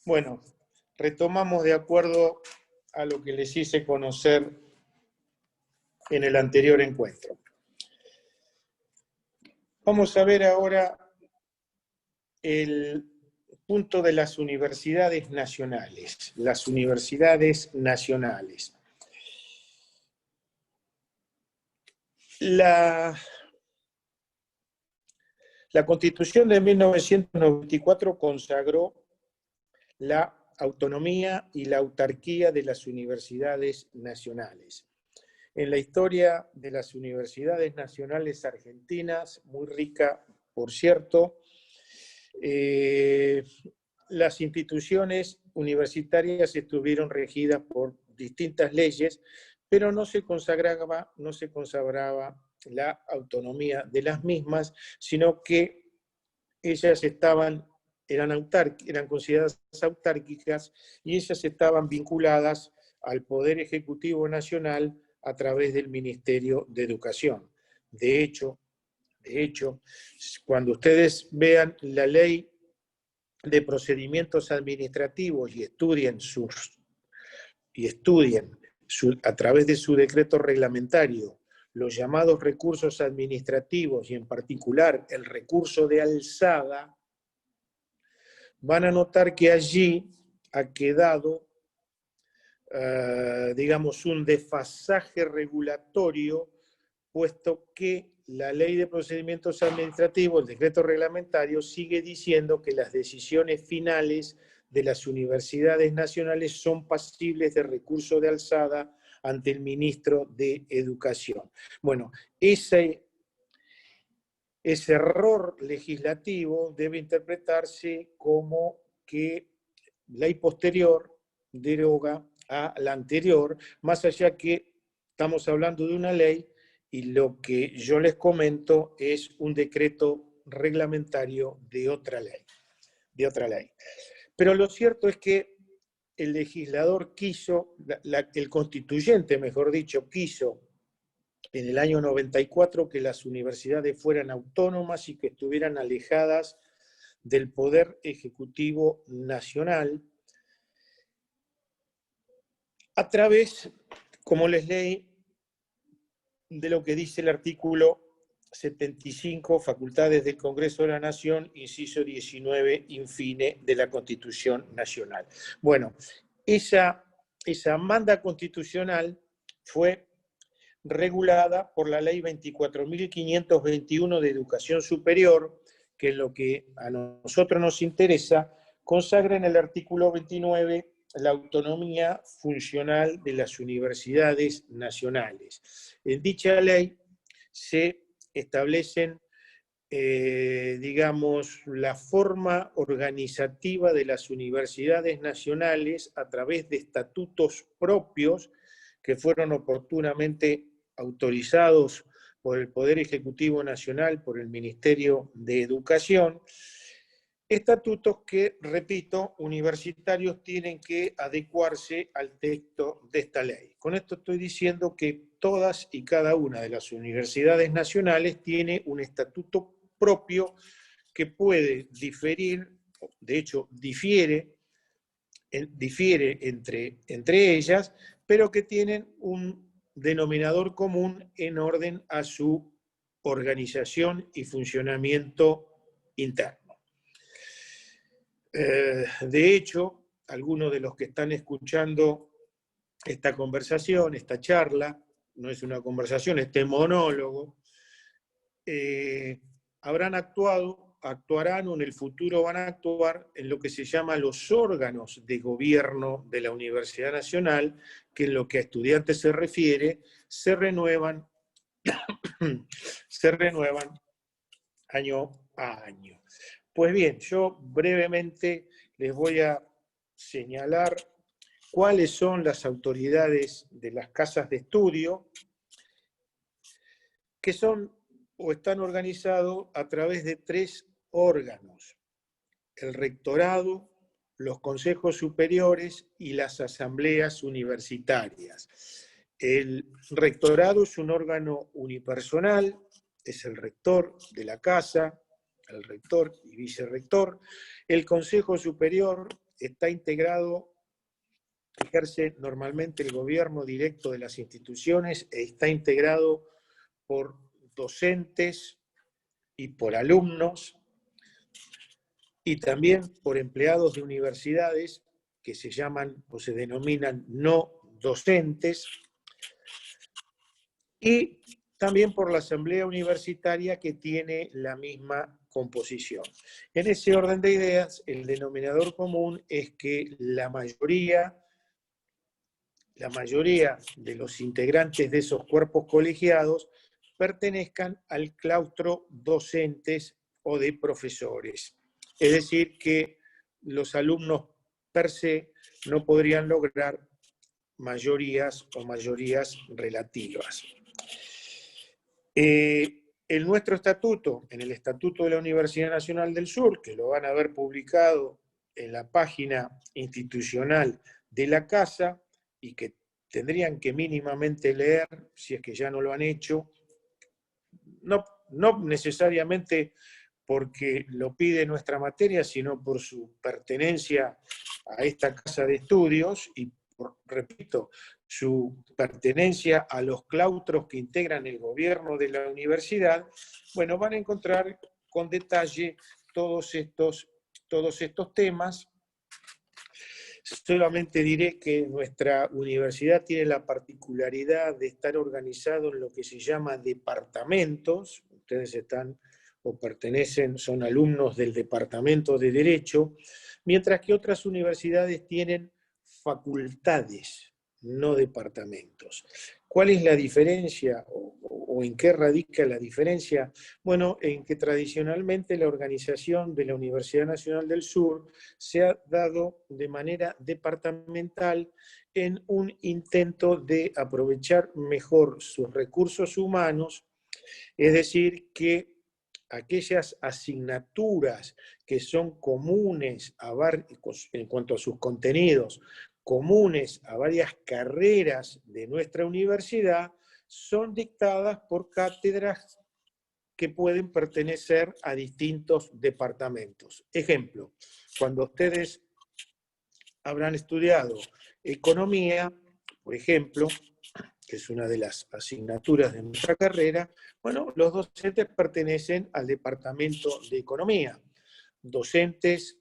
Bueno, retomamos de acuerdo a lo que les hice conocer en el anterior encuentro. Vamos a ver ahora el punto de las universidades nacionales. Las universidades nacionales. La Constitución de 1994 consagró la autonomía y la autarquía de las universidades nacionales. En la historia de las universidades nacionales argentinas, muy rica, por cierto, las instituciones universitarias estuvieron regidas por distintas leyes, pero no se consagraba la autonomía de las mismas, sino que ellas eran consideradas autárquicas y ellas estaban vinculadas al Poder Ejecutivo Nacional a través del Ministerio de Educación. De hecho, cuando ustedes vean la ley de procedimientos administrativos y estudien a través de su decreto reglamentario los llamados recursos administrativos y en particular el recurso de alzada, van a notar que allí ha quedado, digamos, un desfasaje regulatorio, puesto que la ley de procedimientos administrativos, el decreto reglamentario, sigue diciendo que las decisiones finales de las universidades nacionales son pasibles de recurso de alzada ante el ministro de Educación. Bueno, ese error legislativo debe interpretarse como que ley posterior deroga a la anterior, más allá que estamos hablando de una ley y lo que yo les comento es un decreto reglamentario de otra ley. Pero lo cierto es que el legislador quiso, el constituyente, mejor dicho, quiso en el año 94 que las universidades fueran autónomas y que estuvieran alejadas del Poder Ejecutivo Nacional, a través, como les leí, de lo que dice el artículo 75, facultades del Congreso de la Nación, inciso 19, infine, de la Constitución Nacional. Bueno, esa manda constitucional fue regulada por la Ley 24.521 de Educación Superior, que es lo que a nosotros nos interesa, consagra en el artículo 29 la autonomía funcional de las universidades nacionales. En dicha ley se establecen, digamos, la forma organizativa de las universidades nacionales a través de estatutos propios que fueron oportunamente autorizados por el Poder Ejecutivo Nacional, por el Ministerio de Educación, estatutos que, repito, universitarios tienen que adecuarse al texto de esta ley. Con esto estoy diciendo que todas y cada una de las universidades nacionales tiene un estatuto propio que puede diferir, de hecho difiere entre ellas, pero que tienen un denominador común en orden a su organización y funcionamiento interno. De hecho, algunos de los que están escuchando esta conversación, esta charla, no es una conversación, este monólogo, actuarán o en el futuro van a actuar en lo que se llama los órganos de gobierno de la Universidad Nacional, que en lo que a estudiantes se refiere, se renuevan año a año. Pues bien, yo brevemente les voy a señalar cuáles son las autoridades de las casas de estudio, que son o están organizados a través de 3 órganos: el rectorado, los consejos superiores y las asambleas universitarias. El rectorado es un órgano unipersonal, es el rector de la casa, el rector y vicerrector. El consejo superior está integrado, ejerce normalmente el gobierno directo de las instituciones e está integrado por docentes y por alumnos y también por empleados de universidades que se llaman o se denominan no docentes, y también por la asamblea universitaria que tiene la misma composición. En ese orden de ideas, el denominador común es que la mayoría de los integrantes de esos cuerpos colegiados pertenezcan al claustro docentes o de profesores. Es decir, que los alumnos per se no podrían lograr mayorías o mayorías relativas. En nuestro estatuto, en el Estatuto de la Universidad Nacional del Sur, que lo van a ver publicado en la página institucional de la Casa y que tendrían que mínimamente leer, si es que ya no lo han hecho, no necesariamente porque lo pide nuestra materia, sino por su pertenencia a esta casa de estudios y, repito, su pertenencia a los claustros que integran el gobierno de la universidad. Bueno, van a encontrar con detalle todos estos temas. Solamente diré que nuestra universidad tiene la particularidad de estar organizado en lo que se llama departamentos. Ustedes están o pertenecen, son alumnos del Departamento de Derecho, mientras que otras universidades tienen facultades, no departamentos. ¿Cuál es la diferencia o en qué radica la diferencia? Bueno, en que tradicionalmente la organización de la Universidad Nacional del Sur se ha dado de manera departamental en un intento de aprovechar mejor sus recursos humanos, es decir, que aquellas asignaturas que son comunes en cuanto a sus contenidos, comunes a varias carreras de nuestra universidad, son dictadas por cátedras que pueden pertenecer a distintos departamentos. Ejemplo, cuando ustedes habrán estudiado economía, por ejemplo, que es una de las asignaturas de nuestra carrera, bueno, los docentes pertenecen al departamento de economía. Docentes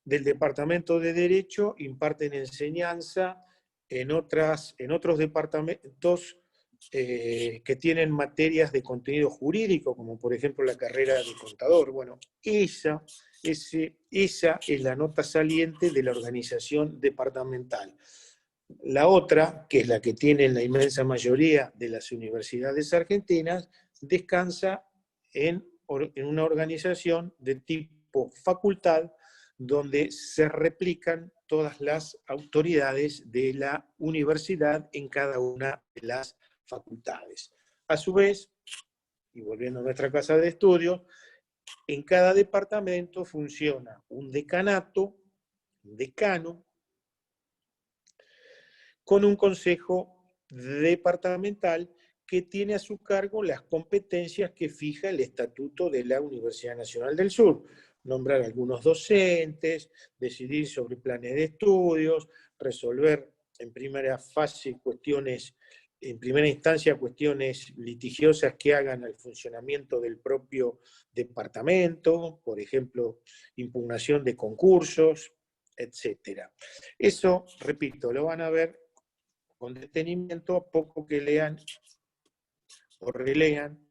del departamento de Derecho imparten enseñanza en otros departamentos que tienen materias de contenido jurídico, como por ejemplo la carrera de contador. Bueno, esa es la nota saliente de la organización departamental. La otra, que es la que tienen la inmensa mayoría de las universidades argentinas, descansa en una organización de tipo facultad, donde se replican todas las autoridades de la universidad en cada una de las facultades. A su vez, y volviendo a nuestra casa de estudio, en cada departamento funciona un decanato, un decano, con un consejo departamental que tiene a su cargo las competencias que fija el Estatuto de la Universidad Nacional del Sur. Nombrar algunos docentes, decidir sobre planes de estudios, resolver en primera fase en primera instancia cuestiones litigiosas que hagan al funcionamiento del propio departamento, por ejemplo, impugnación de concursos, etc. Eso, repito, lo van a ver con detenimiento a poco que lean o relean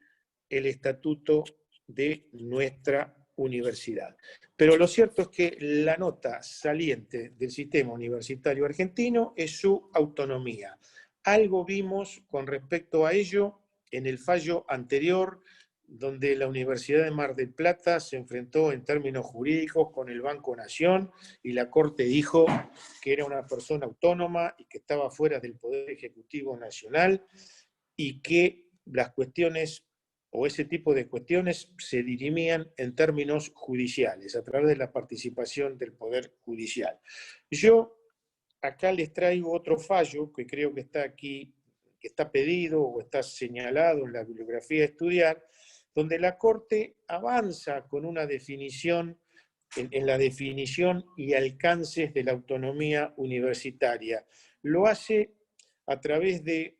el estatuto de nuestra universidad. Pero lo cierto es que la nota saliente del sistema universitario argentino es su autonomía. Algo vimos con respecto a ello en el fallo anterior, donde la Universidad de Mar del Plata se enfrentó en términos jurídicos con el Banco Nación y la Corte dijo que era una persona autónoma y que estaba fuera del Poder Ejecutivo Nacional y que las cuestiones o ese tipo de cuestiones se dirimían en términos judiciales, a través de la participación del Poder Judicial. Yo acá les traigo otro fallo que creo que está aquí, que está pedido o está señalado en la bibliografía a estudiar, donde la Corte avanza con una definición en la definición y alcances de la autonomía universitaria. Lo hace a través de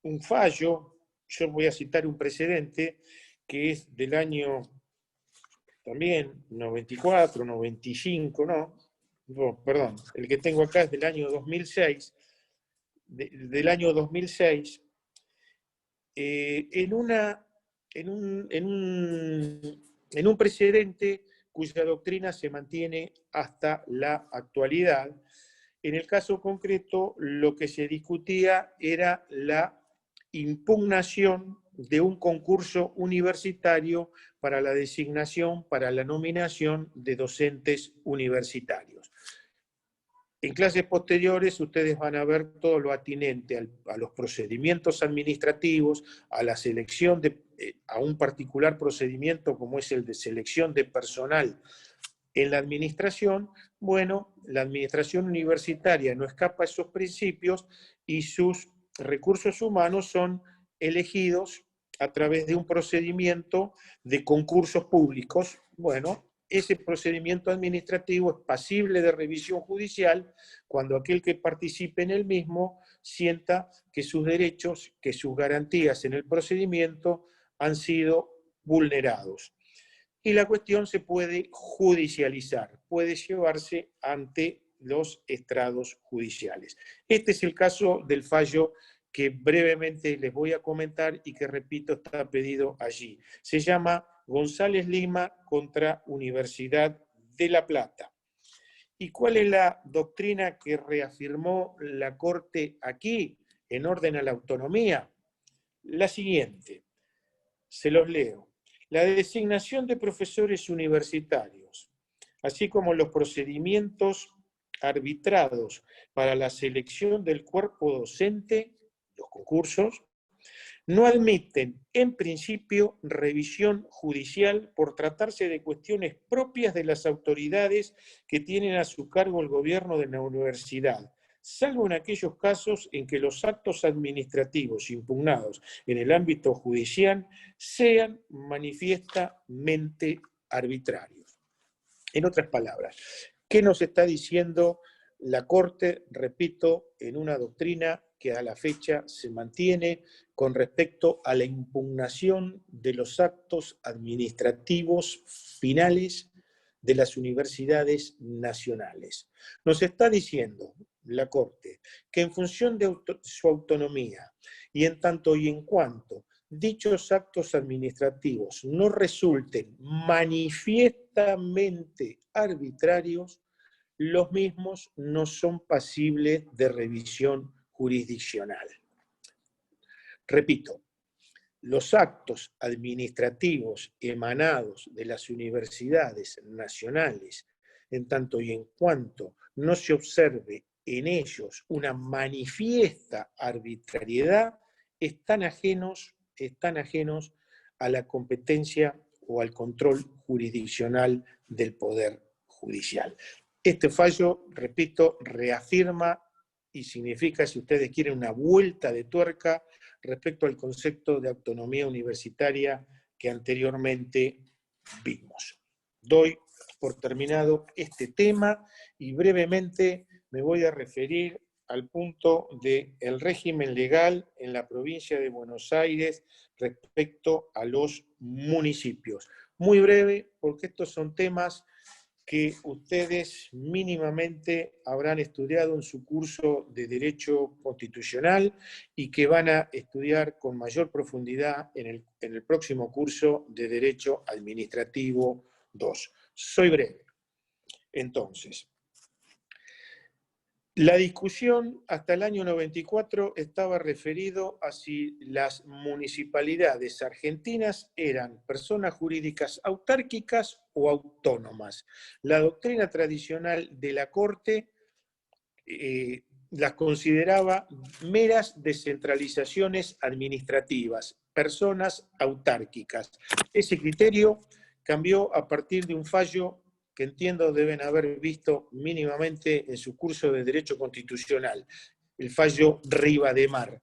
un fallo. Yo voy a citar un precedente que es del año también 94, 95, no, perdón, el que tengo acá es del año 2006, del año 2006, en un precedente cuya doctrina se mantiene hasta la actualidad. En el caso concreto, lo que se discutía era la impugnación de un concurso universitario para la designación, para la nominación de docentes universitarios. En clases posteriores ustedes van a ver todo lo atinente a los procedimientos administrativos, a la selección a un particular procedimiento como es el de selección de personal en la administración. Bueno, la administración universitaria no escapa a esos principios y sus recursos humanos son elegidos a través de un procedimiento de concursos públicos. Bueno, ese procedimiento administrativo es pasible de revisión judicial cuando aquel que participe en el mismo sienta que sus derechos, que sus garantías en el procedimiento han sido vulnerados. Y la cuestión se puede judicializar, puede llevarse ante los estrados judiciales. Este es el caso del fallo que brevemente les voy a comentar y que, repito, está pedido allí. Se llama González Lima contra Universidad de La Plata. ¿Y cuál es la doctrina que reafirmó la Corte aquí en orden a la autonomía? La siguiente, se los leo. La designación de profesores universitarios, así como los procedimientos arbitrados para la selección del cuerpo docente, los concursos, no admiten, en principio, revisión judicial por tratarse de cuestiones propias de las autoridades que tienen a su cargo el gobierno de la universidad, salvo en aquellos casos en que los actos administrativos impugnados en el ámbito judicial sean manifiestamente arbitrarios. En otras palabras, ¿qué nos está diciendo la Corte? Repito, en una doctrina que a la fecha se mantiene con respecto a la impugnación de los actos administrativos finales de las universidades nacionales. Nos está diciendo la Corte que en función de su autonomía y en tanto y en cuanto dichos actos administrativos no resulten manifiestamente arbitrarios, los mismos no son pasibles de revisión jurisdiccional. Repito, los actos administrativos emanados de las universidades nacionales, en tanto y en cuanto no se observe en ellos una manifiesta arbitrariedad, están ajenos a la competencia o al control jurisdiccional del Poder Judicial. Este fallo, repito, reafirma y significa, si ustedes quieren, una vuelta de tuerca respecto al concepto de autonomía universitaria que anteriormente vimos. Doy por terminado este tema y brevemente me voy a referir al punto del régimen legal en la provincia de Buenos Aires respecto a los municipios. Muy breve, porque estos son temas que ustedes mínimamente habrán estudiado en su curso de Derecho Constitucional y que van a estudiar con mayor profundidad en el próximo curso de Derecho Administrativo 2. Soy breve. Entonces, la discusión hasta el año 94 estaba referido a si las municipalidades argentinas eran personas jurídicas autárquicas o autónomas. La doctrina tradicional de la Corte las consideraba meras descentralizaciones administrativas, personas autárquicas. Ese criterio cambió a partir de un fallo que entiendo deben haber visto mínimamente en su curso de Derecho Constitucional, el fallo Rivademar,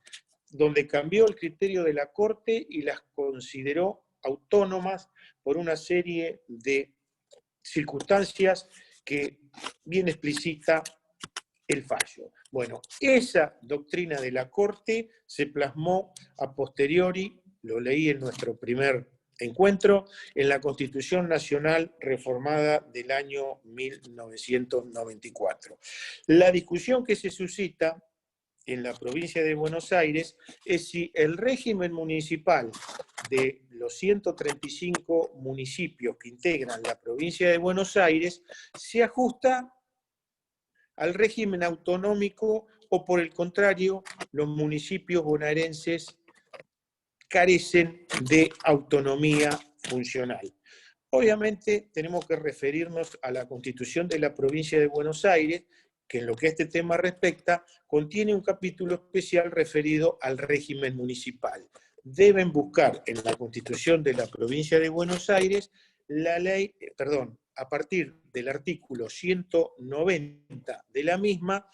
donde cambió el criterio de la Corte y las consideró autónomas por una serie de circunstancias que bien explicita el fallo. Bueno, esa doctrina de la Corte se plasmó a posteriori, lo leí en nuestro primer encuentro, en la Constitución Nacional reformada del año 1994. La discusión que se suscita en la provincia de Buenos Aires es si el régimen municipal de los 135 municipios que integran la provincia de Buenos Aires se ajusta al régimen autonómico o, por el contrario, los municipios bonaerenses carecen de autonomía funcional. Obviamente tenemos que referirnos a la Constitución de la provincia de Buenos Aires, que en lo que a este tema respecta, contiene un capítulo especial referido al régimen municipal. Deben buscar en la Constitución de la provincia de Buenos Aires la ley, a partir del artículo 190 de la misma,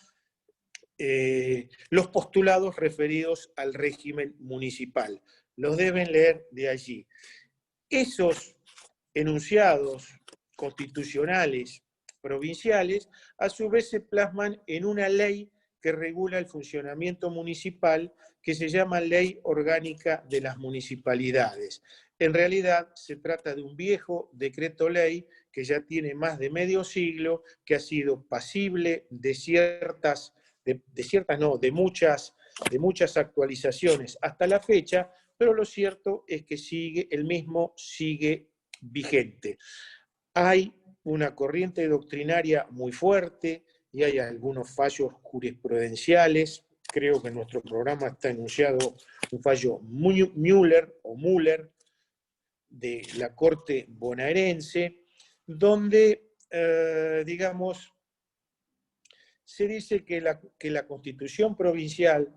los postulados referidos al régimen municipal. Los deben leer de allí. Esos enunciados constitucionales provinciales, a su vez se plasman en una ley que regula el funcionamiento municipal, que se llama Ley Orgánica de las Municipalidades. En realidad se trata de un viejo decreto ley que ya tiene más de medio siglo, que ha sido pasible de muchas actualizaciones hasta la fecha, pero lo cierto es que el mismo sigue vigente. Hay una corriente doctrinaria muy fuerte y hay algunos fallos jurisprudenciales. Creo que en nuestro programa está enunciado un fallo Müller de la Corte bonaerense, donde, se dice que la Constitución provincial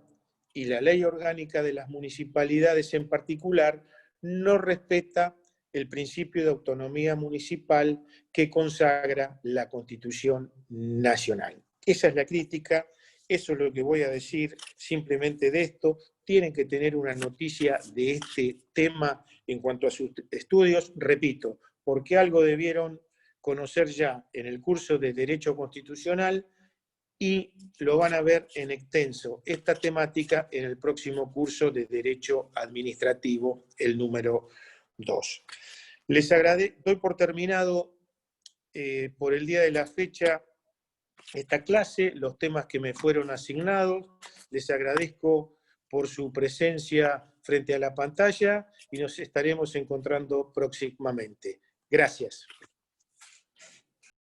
y la Ley Orgánica de las Municipalidades en particular no respeta el principio de autonomía municipal que consagra la Constitución Nacional. Esa es la crítica, eso es lo que voy a decir simplemente de esto. Tienen que tener una noticia de este tema en cuanto a sus estudios, repito, porque algo debieron conocer ya en el curso de Derecho Constitucional y lo van a ver en extenso esta temática en el próximo curso de Derecho Administrativo, el número 2. Les agradezco, doy por terminado por el día de la fecha esta clase, los temas que me fueron asignados. Les agradezco por su presencia frente a la pantalla y nos estaremos encontrando próximamente. Gracias.